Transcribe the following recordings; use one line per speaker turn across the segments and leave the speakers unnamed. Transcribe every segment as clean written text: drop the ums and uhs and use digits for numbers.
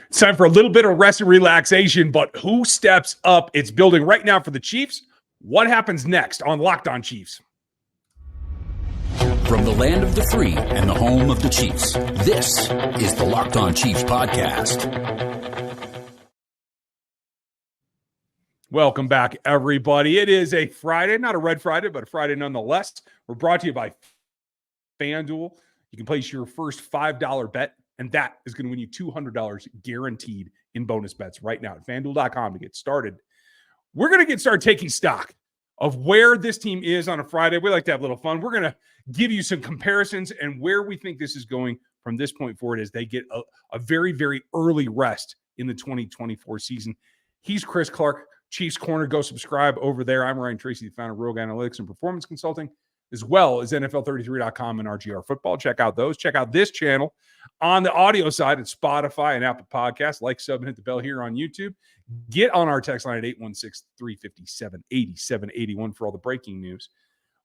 It's time for a little bit of rest and relaxation, but who steps up? It's building right now for the Chiefs. What happens next on Locked On Chiefs?
From the land of the free and the home of the Chiefs, this is the Locked On Chiefs podcast.
Welcome back, everybody. It is a Friday, not a red Friday, but a Friday nonetheless. We're brought to you by FanDuel. You can place your first $5 bet, and that is going to win you $200 guaranteed in bonus bets right now at FanDuel.com to get started. We're going to get started taking stock of where this team is on a Friday. We like to have a little fun. We're going to give you some comparisons and where we think this is going from this point forward as they get a very, very early rest in the 2024 season. He's Chris Clark, Chiefs Corner. Go subscribe over there. I'm Ryan Tracy, the founder of Rogue Analytics and Performance Consulting, as well as NFL33.com and RGR Football. Check out those. Check out this channel on the audio side at Spotify and Apple Podcasts. Like, sub, and hit the bell here on YouTube. Get on our text line at 816-357-8781 for all the breaking news.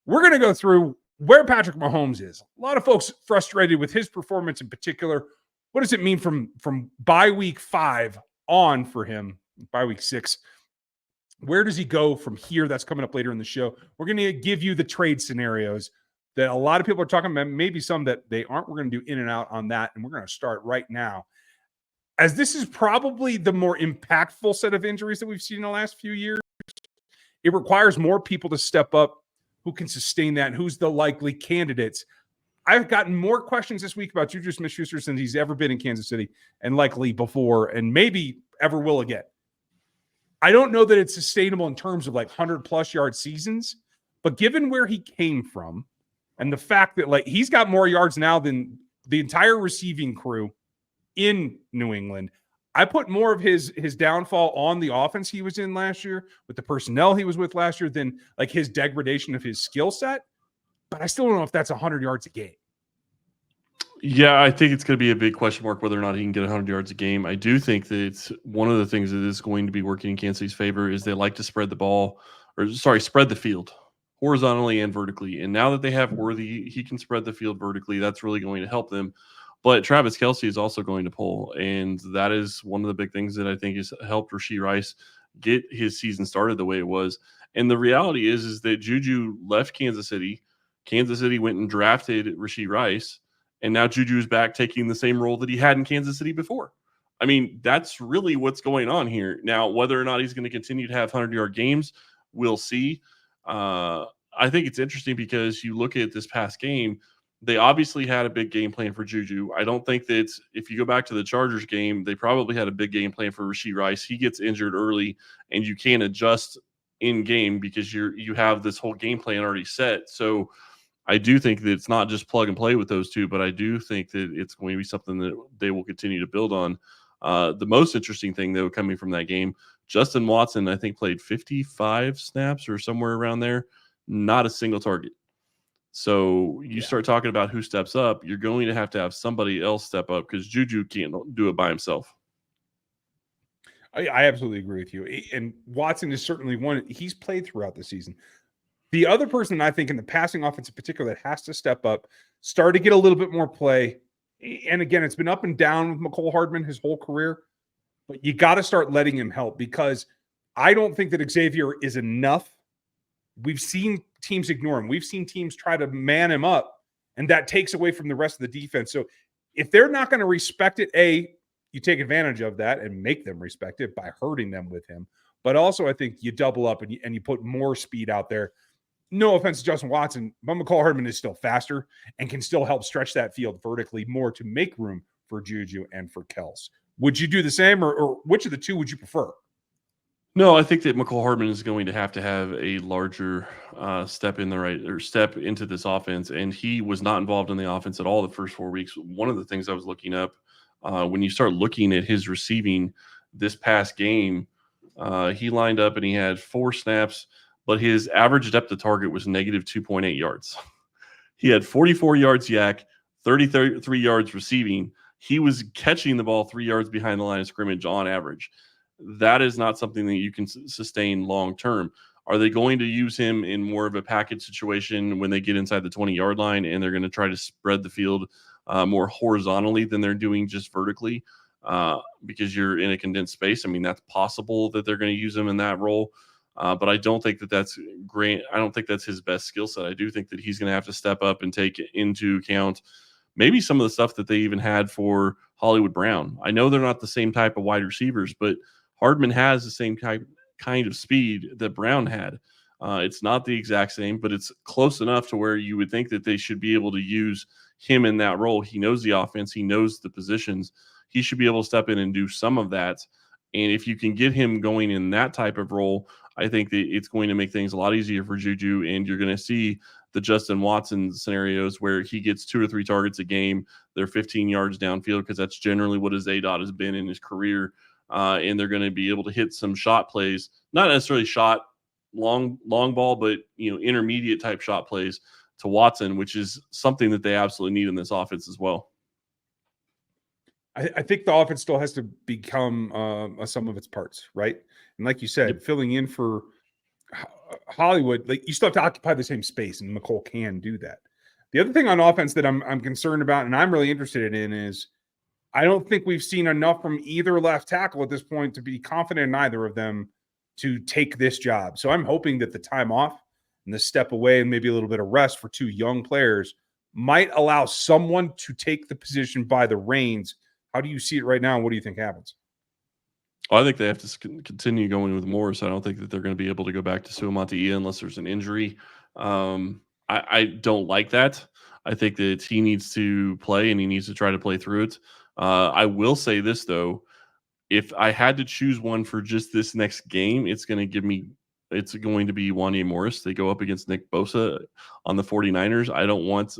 We're going to go through where Patrick Mahomes is. A lot of folks frustrated with his performance in particular. What does it mean from bye week 5 on for him, bye week 6? Where does he go from here? That's coming up later in the show. We're going to give you the trade scenarios that a lot of people are talking about, maybe some that they aren't. We're going to do in and out on that, and we're going to start right now. As this is probably the more impactful set of injuries that we've seen in the last few years, it requires more people to step up who can sustain that and who's the likely candidates. I've gotten more questions this week about Juju Smith-Schuster than he's ever been in Kansas City and likely before and maybe ever will again. I don't know that it's sustainable in terms of like 100-plus yard seasons, but given where he came from and the fact that like he's got more yards now than the entire receiving crew in New England, I put more of his downfall on the offense he was in last year with the personnel he was with last year than like his degradation of his skill set. But I still don't know if that's 100 yards a game.
Yeah, I think it's going to be a big question mark whether or not he can get 100 yards a game. I do think that it's one of the things that is going to be working in Kansas City's favor is they like to spread the field horizontally and vertically. And now that they have Worthy, he can spread the field vertically. That's really going to help them. But Travis Kelce is also going to pull, and that is one of the big things that I think has helped Rashee Rice get his season started the way it was. And the reality is that Juju left Kansas City. Kansas City went and drafted Rashee Rice. And now Juju is back taking the same role that he had in Kansas City before. I mean, that's really what's going on here. Now, whether or not he's going to continue to have 100-yard games, we'll see. I think it's interesting because you look at this past game, they obviously had a big game plan for Juju. I don't think that if you go back to the Chargers game, they probably had a big game plan for Rashee Rice. He gets injured early, and you can't adjust in game because you have this whole game plan already set. So I do think that it's not just plug and play with those two, but I do think that it's going to be something that they will continue to build on. The most interesting thing, though, coming from that game, Justin Watson, I think, played 55 snaps or somewhere around there, not a single target. So you start talking about who steps up, you're going to have somebody else step up because Juju can't do it by himself.
I absolutely agree with you. And Watson is certainly one. He's played throughout the season. The other person I think in the passing offense in particular that has to step up, start to get a little bit more play. And again, it's been up and down with Mecole Hardman his whole career, but you got to start letting him help because I don't think that Xavier is enough. We've seen teams ignore him. We've seen teams try to man him up, and that takes away from the rest of the defense. So if they're not going to respect it, you take advantage of that and make them respect it by hurting them with him. But also I think you double up and you put more speed out there. No offense to Justin Watson, but Mecole Hardman is still faster and can still help stretch that field vertically more to make room for Juju and for Kels. Would you do the same, or which of the two would you prefer?
No, I think that Mecole Hardman is going to have a larger step into this offense, and he was not involved in the offense at all the first 4 weeks. One of the things I was looking up when you start looking at his receiving this past game, he lined up and he had 4 snaps. But his average depth of target was negative 2.8 yards. He had 44 yards yak, 33 yards receiving. He was catching the ball 3 yards behind the line of scrimmage on average. That is not something that you can sustain long term. Are they going to use him in more of a package situation when they get inside the 20-yard line and they're going to try to spread the field more horizontally than they're doing just vertically? because you're in a condensed space. I mean, that's possible that they're going to use him in that role. But I don't think that that's great. I don't think that's his best skill set. I do think that he's going to have to step up and take into account maybe some of the stuff that they even had for Hollywood Brown. I know they're not the same type of wide receivers, but Hardman has the same kind of speed that Brown had. It's not the exact same, but it's close enough to where you would think that they should be able to use him in that role. He knows the offense. He knows the positions. He should be able to step in and do some of that. And if you can get him going in that type of role, I think that it's going to make things a lot easier for Juju, and you're going to see the Justin Watson scenarios where he gets 2 or 3 targets a game. They're 15 yards downfield because that's generally what his ADOT has been in his career. And they're going to be able to hit some shot plays, not necessarily shot long ball, but intermediate type shot plays to Watson, which is something that they absolutely need in this offense as well.
I think the offense still has to become a sum of its parts, right? And like you said, filling in for Hollywood, like you still have to occupy the same space, and Mecole can do that. The other thing on offense that I'm concerned about, and I'm really interested in, is I don't think we've seen enough from either left tackle at this point to be confident in either of them to take this job. So I'm hoping that the time off and the step away and maybe a little bit of rest for 2 young players might allow someone to take the position by the reins. How do you see it right now? And what do you think happens?
Well, I think they have to continue going with Morris. I don't think that they're going to be able to go back to Suamataia unless there's an injury. I don't like that. I think that he needs to play and he needs to try to play through it. I will say this, though. If I had to choose one for just this next game, it's going to be Wanya Morris. They go up against Nick Bosa on the 49ers. I don't want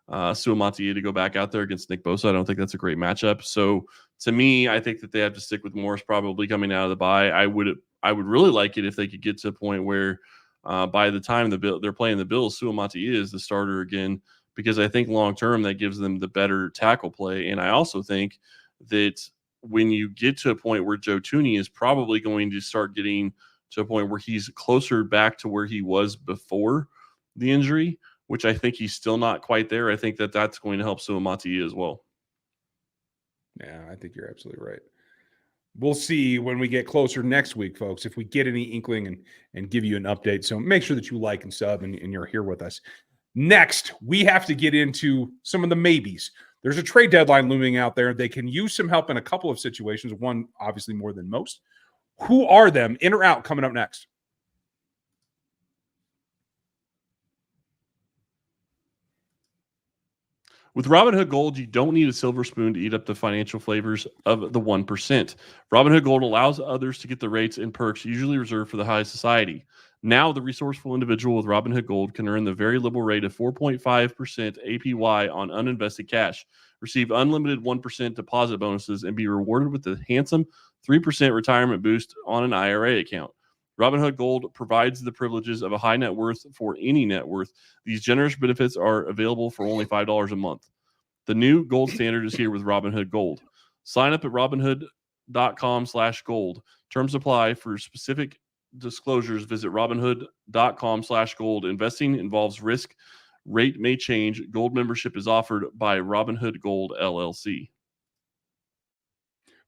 Suamataia to go back out there against Nick Bosa. I don't think that's a great matchup. So to me, I think that they have to stick with Morris probably coming out of the bye. I would really like it if they could get to a point wwhere by the time they're playing the Bills, Suamataia is the starter again, because I think long term that gives them the better tackle play. And I also think that when you get to a point where Joe Thuney is probably going to start getting to a point where he's closer back to where he was before the injury, which I think he's still not quite there. I think that that's going to help Suamataia as well.
Yeah, I think you're absolutely right. We'll see when we get closer next week, folks, if we get any inkling and give you an update. So make sure that you like and sub and you're here with us. Next, we have to get into some of the maybes. There's a trade deadline looming out there. They can use some help in a couple of situations, one obviously more than most. Who are them, in or out, coming up next?
With Robinhood Gold, you don't need a silver spoon to eat up the financial flavors of the 1%. Robinhood Gold allows others to get the rates and perks usually reserved for the high society. Now, the resourceful individual with Robinhood Gold can earn the very liberal rate of 4.5% APY on uninvested cash, receive unlimited 1% deposit bonuses, and be rewarded with the handsome 3% retirement boost on an IRA account. Robinhood Gold provides the privileges of a high net worth for any net worth. These generous benefits are available for only $5 a month. The new gold standard is here with Robinhood Gold. Sign up at robinhood.com/gold. Terms apply. For specific disclosures, visit robinhood.com/gold. Investing involves risk. Rate may change. Gold membership is offered by Robinhood Gold LLC.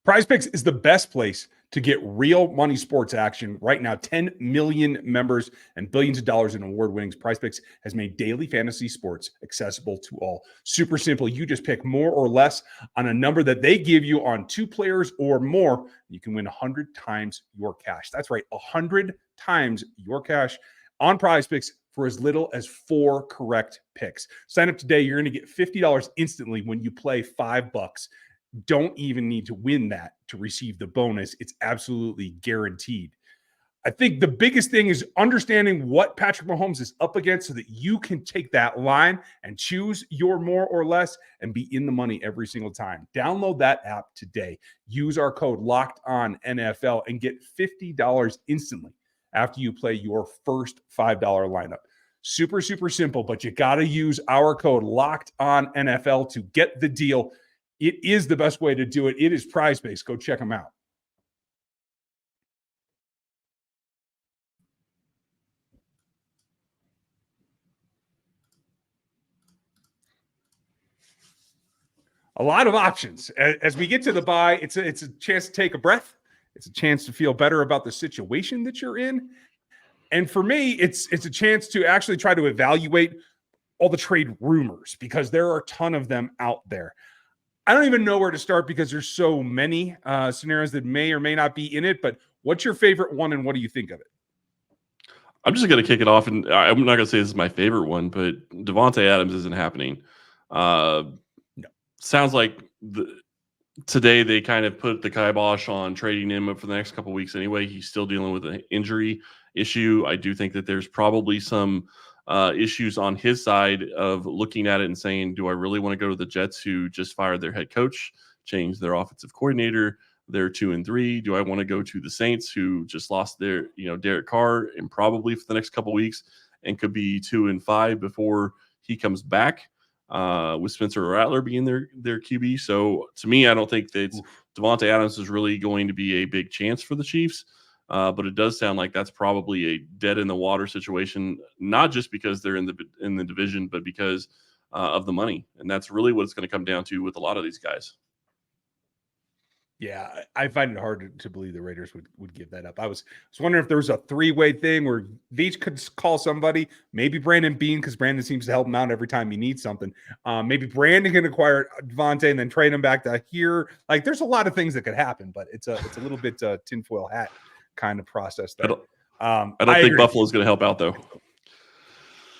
PrizePicks is the best place to get real money sports action right now. 10 million members and billions of dollars in award winnings. PrizePicks has made daily fantasy sports accessible to all. Super simple. You just pick more or less on a number that they give you on 2 players or more. You can win 100 times your cash. That's right, 100 times your cash on PrizePicks for as little as 4 correct picks. Sign up today. You're going to get $50 instantly when you play $5. Don't even need to win that to receive the bonus. It's absolutely guaranteed. I think the biggest thing is understanding what Patrick Mahomes is up against so that you can take that line and choose your more or less and be in the money every single time. Download that app today. Use our code LOCKEDONNFL and get $50 instantly after you play your first $5 lineup. Super, super simple, but you got to use our code LOCKEDONNFL to get the deal. It is the best way to do it. It is PrizePicks. Go check them out. a lot of options. As we get to the bye, it's a chance to take a breath. It's a chance to feel better about the situation that you're in. And for me, it's a chance to actually try to evaluate all the trade rumors because there are a ton of them out there. I don't even know where to start because there's so many scenarios that may or may not be in it. But what's your favorite one, and what do you think of it?
I'm just going to kick it off, and I'm not going to say this is my favorite one, but Davante Adams isn't happening. No. Sounds like today they kind of put the kibosh on trading him for the next couple of weeks anyway. He's still dealing with an injury issue. I do think that there's probably some issues on his side of looking at it and saying, do I really want to go to the Jets who just fired their head coach, changed their offensive coordinator? They're 2-3. Do I want to go to the Saints who just lost their, Derek Carr and probably for the next couple of weeks and could be 2-5 before he comes back? With Spencer Rattler being their QB. So to me, I don't think that Davante Adams is really going to be a big chance for the Chiefs. But it does sound like that's probably a dead in the water situation, not just because they're in the division, but because of the money. And that's really what it's going to come down to with a lot of these guys.
Yeah, I find it hard to believe the Raiders would give that up. I was wondering if there was a three-way thing where Veach could call somebody, maybe Brandon Beane, because Brandon seems to help him out every time he needs something. Maybe Brandon can acquire Davante and then trade him back to here. Like, there's a lot of things that could happen, but it's a little bit tinfoil hat kind of process there.
I don't think Buffalo's going to help out, though.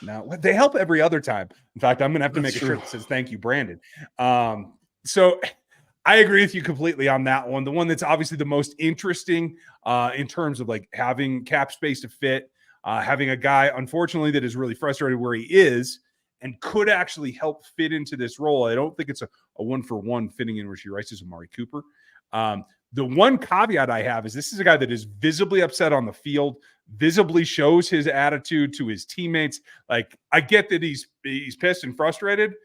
No, they help every other time. In fact, I'm going to have to make a shirt that says "Thank you, Brandon." So I agree with you completely on that one. The one that's obviously the most interesting in terms of like having cap space to fit, having a guy, unfortunately, that is really frustrated where he is and could actually help fit into this role. I don't think it's a one-for-one fitting in where she writes is Amari Cooper. The one caveat I have is this is a guy that is visibly upset on the field, visibly shows his attitude to his teammates. Like, I get that he's pissed and frustrated,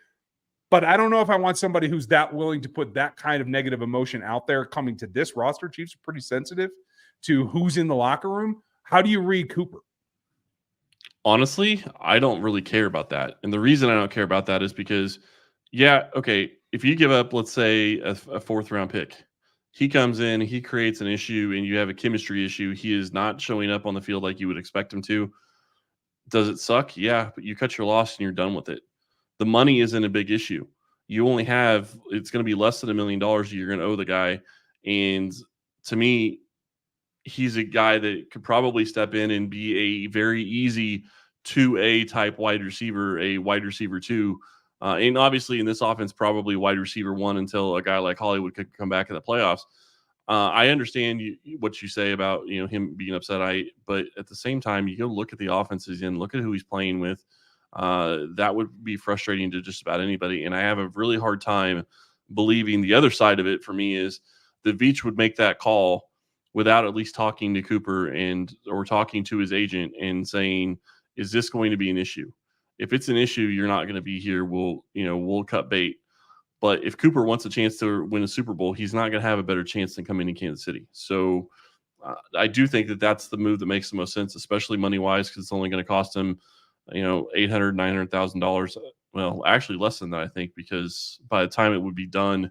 but I don't know if I want somebody who's that willing to put that kind of negative emotion out there coming to this roster. Chiefs are pretty sensitive to who's in the locker room. How do you read Cooper?
Honestly, I don't really care about that. And the reason I don't care about that is because, if you give up, let's say, a fourth-round pick, he comes in, he creates an issue, and you have a chemistry issue. He is not showing up on the field like you would expect him to. Does it suck? Yeah, but you cut your loss and you're done with it. The money isn't a big issue. You only have, it's going to be less than $1 million you're going to owe the guy. And to me, he's a guy that could probably step in and be a very easy 2A type wide receiver, a wide receiver 2. And obviously in this offense, probably wide receiver 1 until a guy like Hollywood could come back in the playoffs. I understand what you say about him being upset. But at the same time, you go look at the offenses and look at who he's playing with. That would be frustrating to just about anybody. And I have a really hard time believing the other side of it for me is that Veach would make that call without at least talking to Cooper or talking to his agent and saying, is this going to be an issue? If it's an issue, you're not going to be here. We'll cut bait. But if Cooper wants a chance to win a Super Bowl, he's not going to have a better chance than coming to Kansas City. So I do think that that's the move that makes the most sense, especially money-wise, because it's only going to cost him, $800,000, $900,000. Well, actually less than that, I think, because by the time it would be done,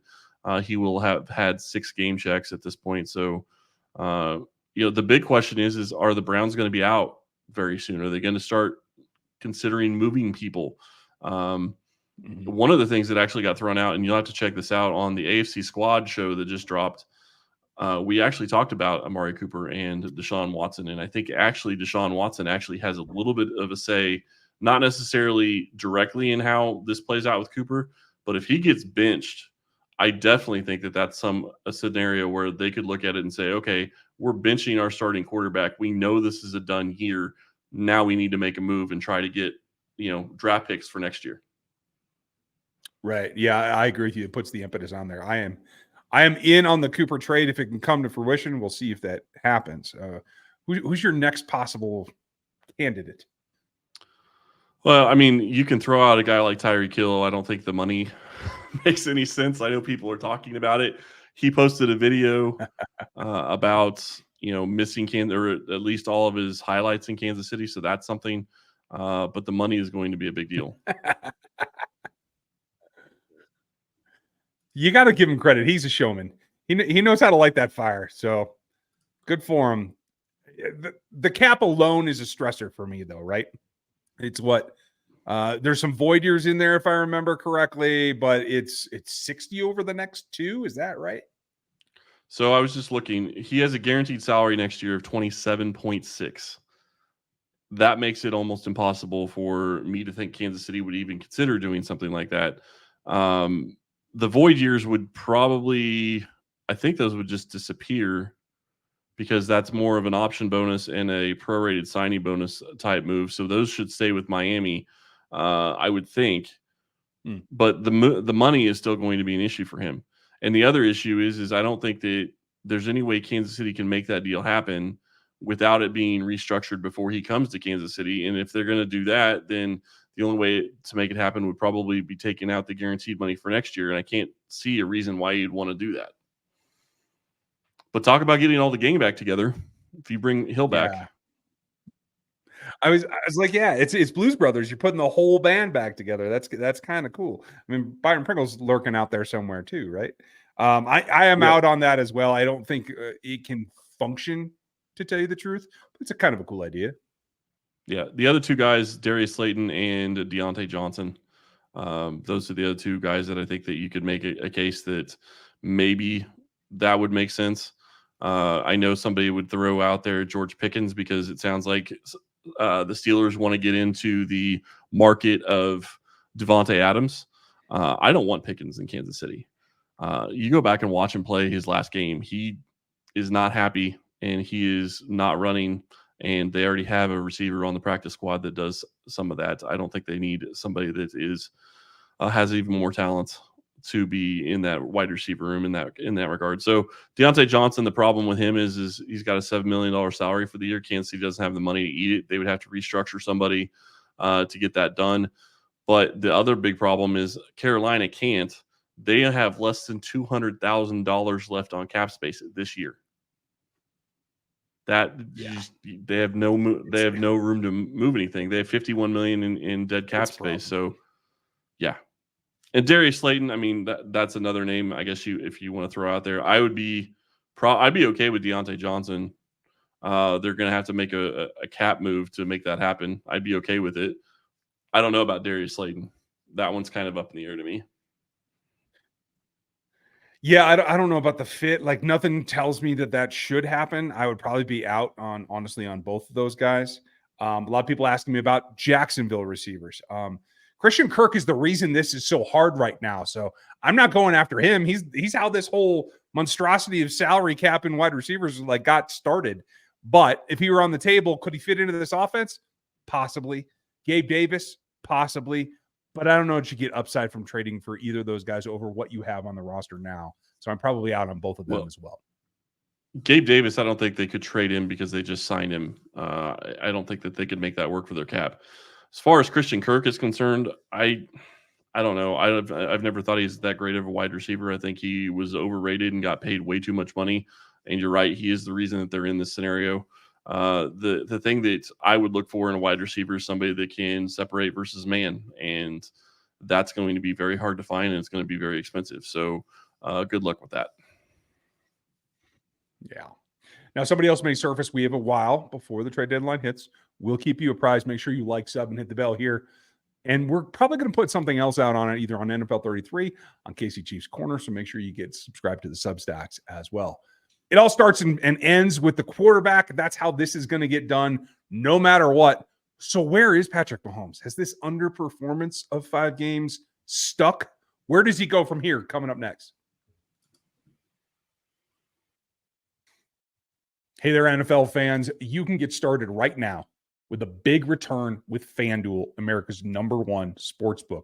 he will have had 6 game checks at this point. So, the big question is are the Browns going to be out very soon? Are they going to start considering moving people? One of the things that actually got thrown out, and you'll have to check this out on the AFC Squad show that just dropped, we actually talked about Amari Cooper and Deshaun Watson, and I think actually Deshaun Watson actually has a little bit of a say, not necessarily directly in how this plays out with Cooper, but if he gets benched, I definitely think that that's a scenario where they could look at it and say, okay, we're benching our starting quarterback. We know this is a done year. Now we need to make a move and try to get, draft picks for next year.
Right. Yeah, I agree with you. It puts the impetus on there. I am in on the Cooper trade if it can come to fruition. We'll see if that happens. Who's your next possible candidate?
Well, I mean, you can throw out a guy like Tyreek Hill. I don't think the money makes any sense. I know people are talking about it. He posted a video about missing Kansas, or at least all of his highlights in Kansas City. So that's something. But the money is going to be a big deal.
You got to give him credit. He's a showman. He knows how to light that fire. So good for him. The cap alone is a stressor for me, though, right? It's what there's some void years in there, if I remember correctly, but it's 60 over the next 2. Is that right?
So I was just looking. He has a guaranteed salary next year of 27.6. That makes it almost impossible for me to think Kansas City would even consider doing something like that. The void years would probably, I think those would just disappear because that's more of an option bonus and a prorated signing bonus type move. So those should stay with Miami, I would think. But the money is still going to be an issue for him. And the other issue is I don't think that there's any way Kansas City can make that deal happen without it being restructured before he comes to Kansas City. And if they're going to do that, then the only way to make it happen would probably be taking out the guaranteed money for next year. And I can't see a reason why you'd want to do that. But talk about getting all the gang back together. If you bring Hill back.
Yeah. I was like, yeah, it's Blues Brothers. You're putting the whole band back together. That's kind of cool. I mean, Byron Pringle's lurking out there somewhere too, right? I am out on that as well. I don't think it can function, to tell you the truth. But it's a kind of a cool idea.
Yeah, the other two guys, Darius Slayton and Deontay Johnson. Those are the other two guys that I think that you could make a case that maybe that would make sense. I know somebody would throw out there George Pickens because it sounds like the Steelers want to get into the market of Davante Adams. I don't want Pickens in Kansas City. You go back and watch him play his last game. He is not happy and he is not running. And they already have a receiver on the practice squad that does some of that. I don't think they need somebody that is has even more talent to be in that wide receiver room in that regard. So Deontay Johnson, the problem with him is he's got a $7 million salary for the year. Kansas City doesn't have the money to eat it. They would have to restructure somebody to get that done. But the other big problem is Carolina can't. They have less than $200,000 left on cap space this year. They have no room to move anything. They have $51 million in dead cap space. So yeah. And Darius Slayton, I mean, that's another name, I guess if you want to throw out there. I'd be okay with Deontay Johnson. They're going to have to make a cap move to make that happen. I'd be okay with it. I don't know about Darius Slayton. That one's kind of up in the air to me.
Yeah, I don't know about the fit. Like, nothing tells me that should happen. I would probably be out on both of those guys. A lot of people asking me about Jacksonville receivers. Christian Kirk is the reason this is so hard right now. So I'm not going after him. He's how this whole monstrosity of salary cap and wide receivers got started. But if he were on the table, could he fit into this offense? Possibly. Gabe Davis? Possibly. But I don't know if you get upside from trading for either of those guys over what you have on the roster now. So I'm probably out on both of them as well.
Gabe Davis, I don't think they could trade him because they just signed him. I don't think that they could make that work for their cap. As far as Christian Kirk is concerned, I don't know. I've never thought he's that great of a wide receiver. I think he was overrated and got paid way too much money. And you're right, he is the reason that they're in this scenario. The thing that I would look for in a wide receiver is somebody that can separate versus man, and that's going to be very hard to find, and it's going to be very expensive. So good luck with that.
Yeah. Now, somebody else may surface. We have a while before the trade deadline hits. We'll keep you apprised. Make sure you like, sub, and hit the bell here. And we're probably going to put something else out on it, either on NFL 33, on KC Chiefs Corner. So make sure you get subscribed to the Substacks as well. It all starts and ends with the quarterback. That's how this is going to get done, no matter what. So where is Patrick Mahomes? Has this underperformance of 5 games stuck? Where does he go from here? Coming up next. Hey there, NFL fans. You can get started right now with a big return with FanDuel, America's #1 sportsbook.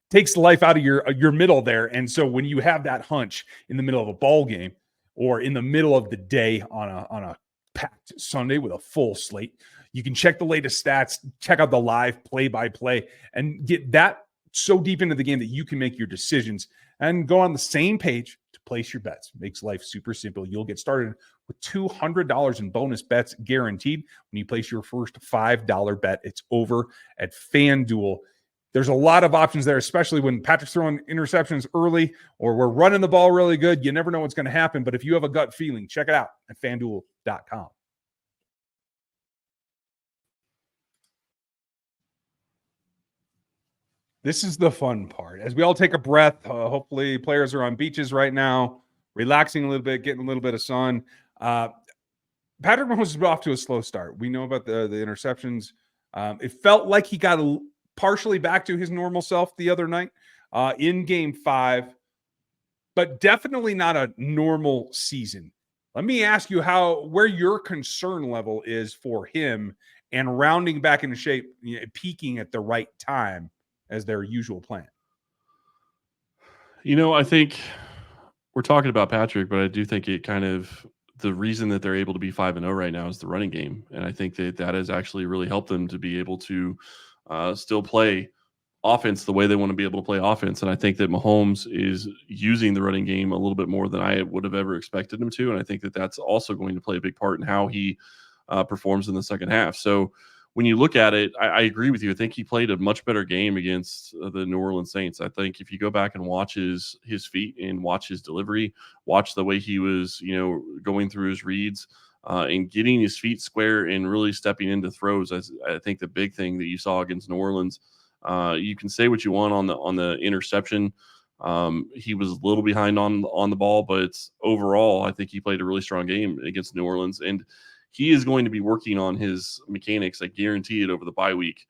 Takes the life out of your middle there. And so when you have that hunch in the middle of a ball game or in the middle of the day on a packed Sunday with a full slate, you can check the latest stats, check out the live play-by-play, and get that so deep into the game that you can make your decisions and go on the same page to place your bets. Makes life super simple. You'll get started with $200 in bonus bets guaranteed when you place your first $5 bet. It's over at FanDuel. There's a lot of options there, especially when Patrick's throwing interceptions early or we're running the ball really good. You never know what's going to happen. But if you have a gut feeling, check it out at FanDuel.com. This is the fun part. As we all take a breath, hopefully players are on beaches right now, relaxing a little bit, getting a little bit of sun. Patrick Mahomes is off to a slow start. We know about the interceptions. It felt like he got partially back to his normal self the other night in Game 5, but definitely not a normal season. Let me ask you where your concern level is for him and rounding back into shape, peaking at the right time as their usual plan.
I think we're talking about Patrick, but I do think it kind of the reason that they're able to be 5-0 right now is the running game. And I think that has actually really helped them to be able to still play offense the way they want to be able to play offense. And I think that Mahomes is using the running game a little bit more than I would have ever expected him to. And I think that that's also going to play a big part in how he performs in the second half. So when you look at it, I agree with you. I think he played a much better game against the New Orleans Saints. I think if you go back and watch his feet and watch his delivery, watch the way he was, going through his reads and getting his feet square and really stepping into throws. I think the big thing that you saw against New Orleans, you can say what you want on the interception. He was a little behind on the ball, but overall, I think he played a really strong game against New Orleans. And he is going to be working on his mechanics. I guarantee it over the bye week.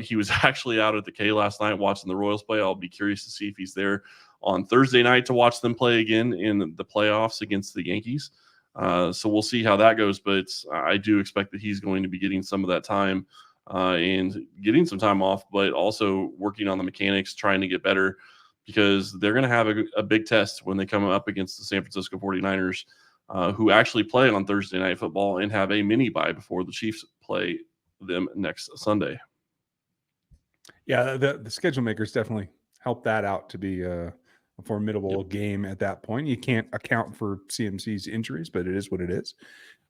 He was actually out at the K last night watching the Royals play. I'll be curious to see if he's there on Thursday night to watch them play again in the playoffs against the Yankees. So we'll see how that goes. But I do expect that he's going to be getting some of that time and getting some time off, but also working on the mechanics, trying to get better because they're going to have a big test when they come up against the San Francisco 49ers. Who actually play on Thursday Night Football and have a mini bye before the Chiefs play them next Sunday.
Yeah, the schedule makers definitely help that out to be a formidable game at that point. You can't account for CMC's injuries, but it is what it is.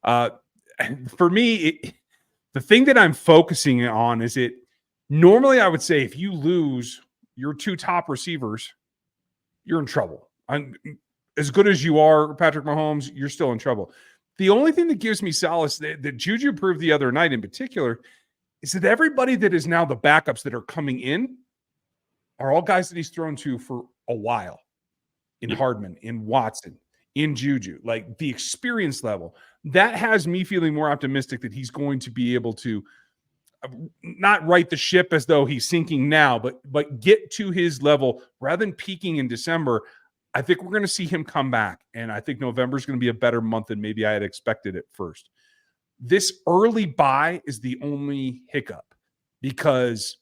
For me, the thing that I'm focusing on is normally I would say if you lose your two top receivers, you're in trouble. As good as you are, Patrick Mahomes, you're still in trouble. The only thing that gives me solace that Juju proved the other night in particular is that everybody that is now the backups that are coming in are all guys that he's thrown to for a while. In Hardman, in Watson, in Juju, like the experience level. That has me feeling more optimistic that he's going to be able to not right the ship as though he's sinking now, but get to his level rather than peaking in December. I think we're going to see him come back, and I think November is going to be a better month than maybe I had expected at first. This early bye is the only hiccup because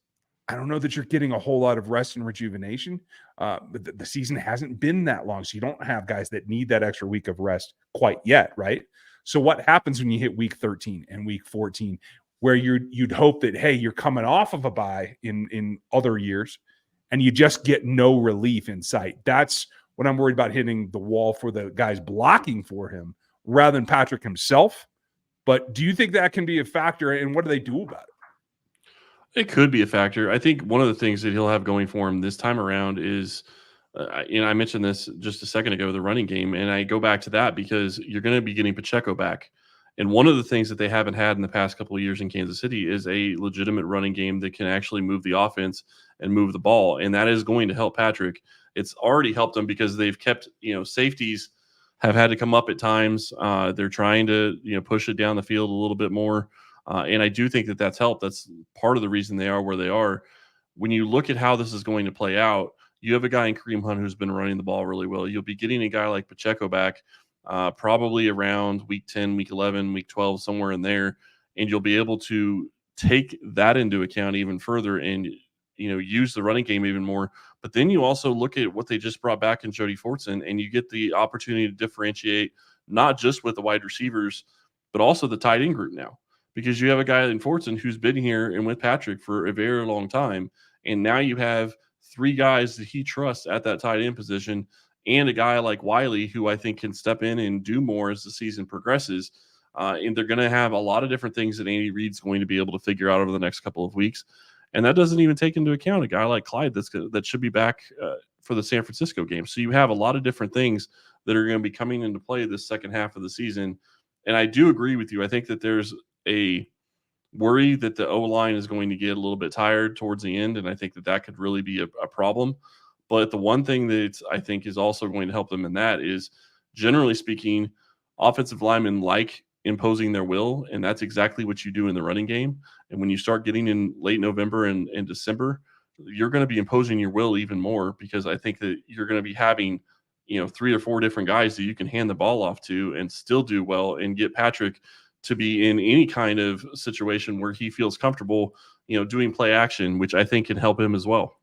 I don't know that you're getting a whole lot of rest and rejuvenation. But the season hasn't been that long, so you don't have guys that need that extra week of rest quite yet, right? So what happens when you hit week 13 and week 14, where you'd hope that, hey, you're coming off of a bye in other years, and you just get no relief in sight? That's what I'm worried about, hitting the wall for the guys blocking for him rather than Patrick himself. But do you think that can be a factor, and what do they do about it?
It could be a factor. I think one of the things that he'll have going for him this time around is, I mentioned this just a second ago, the running game, and I go back to that because you're going to be getting Pacheco back. And one of the things that they haven't had in the past couple of years in Kansas City is a legitimate running game that can actually move the offense and move the ball, and that is going to help Patrick. It's already helped them because they've kept, safeties have had to come up at times. They're trying to, push it down the field a little bit more. And I do think that that's helped. That's part of the reason they are where they are. When you look at how this is going to play out, you have a guy in Kareem Hunt who's been running the ball really well. You'll be getting a guy like Pacheco back probably around week 10, week 11, week 12, somewhere in there. And you'll be able to take that into account even further and, use the running game even more. But then you also look at what they just brought back in Jody Fortson, and you get the opportunity to differentiate not just with the wide receivers, but also the tight end group now. Because you have a guy in Fortson who's been here and with Patrick for a very long time. And now you have three guys that he trusts at that tight end position and a guy like Wiley who I think can step in and do more as the season progresses. And they're going to have a lot of different things that Andy Reid's going to be able to figure out over the next couple of weeks. And that doesn't even take into account a guy like Clyde that should be back for the San Francisco game. So you have a lot of different things that are going to be coming into play this second half of the season. And I do agree with you. I think that there's a worry that the O-line is going to get a little bit tired towards the end, and I think that that could really be a problem. But the one thing that I think is also going to help them in that is, generally speaking, offensive linemen like imposing their will, and that's exactly what you do in the running game. And when you start getting in late November and December, you're going to be imposing your will even more, because I think that you're going to be having, 3 or 4 different guys that you can hand the ball off to and still do well, and get Patrick to be in any kind of situation where he feels comfortable, doing play action, which I think can help him as well.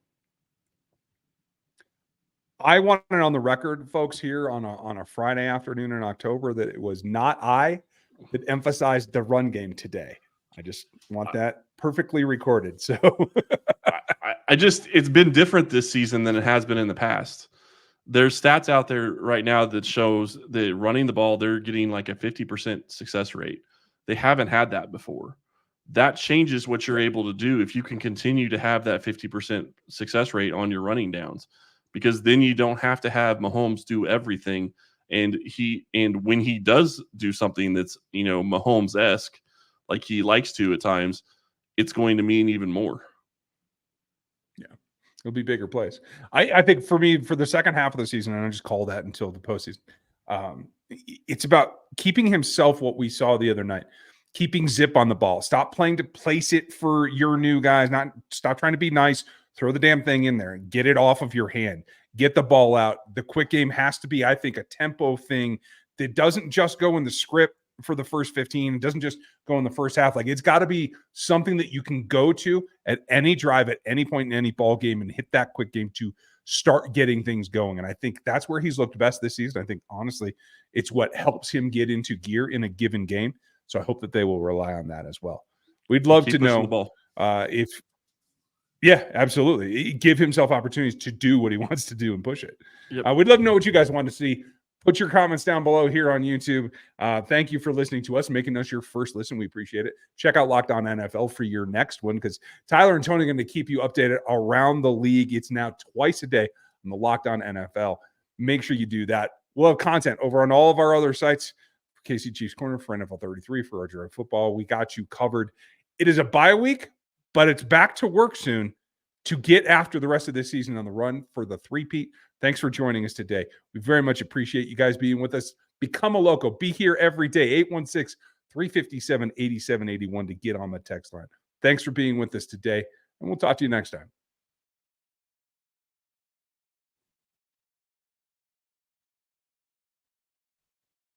I want it on the record, folks, here on a Friday afternoon in October, that it was not I that emphasized the run game today. I just want that perfectly recorded. So
it's been different this season than it has been in the past. There's stats out there right now that shows that running the ball, they're getting like a 50% success rate. They haven't had that before. That changes what you're able to do if you can continue to have that 50% success rate on your running downs, because then you don't have to have Mahomes do everything. And when he does do something that's, Mahomes-esque, like he likes to at times, it's going to mean even more.
Yeah, it'll be bigger plays. I think for me, for the second half of the season, and I just call that until the postseason, it's about keeping himself what we saw the other night, keeping zip on the ball. Stop playing to place it for your new guys. Stop trying to be nice. Throw the damn thing in there and get it off of your hand. Get the ball out. The quick game has to be, I think, a tempo thing that doesn't just go in the script for the first 15. It doesn't just go in the first half. Like, it's got to be something that you can go to at any drive, at any point in any ball game, and hit that quick game to start getting things going. And I think that's where he's looked best this season. I think, honestly, it's what helps him get into gear in a given game. So I hope that they will rely on that as well. We'd love to know if yeah, absolutely. Give himself opportunities to do what he wants to do and push it.
Yep.
We'd love to know what you guys want to see. Put your comments down below here on YouTube. Thank you for listening to us, making us your first listen. We appreciate it. Check out Locked On NFL for your next one, because Tyler and Tony are going to keep you updated around the league. It's now twice a day on the Locked On NFL. Make sure you do that. We'll have content over on all of our other sites. For KC Chiefs Corner, for NFL 33, for Roger Football. We got you covered. It is a bye week, but it's back to work soon to get after the rest of this season on the run for the three-peat. Thanks for joining us today. We very much appreciate you guys being with us. Become a local. Be here every day, 816-357-8781 to get on the text line. Thanks for being with us today, and we'll talk to you next time.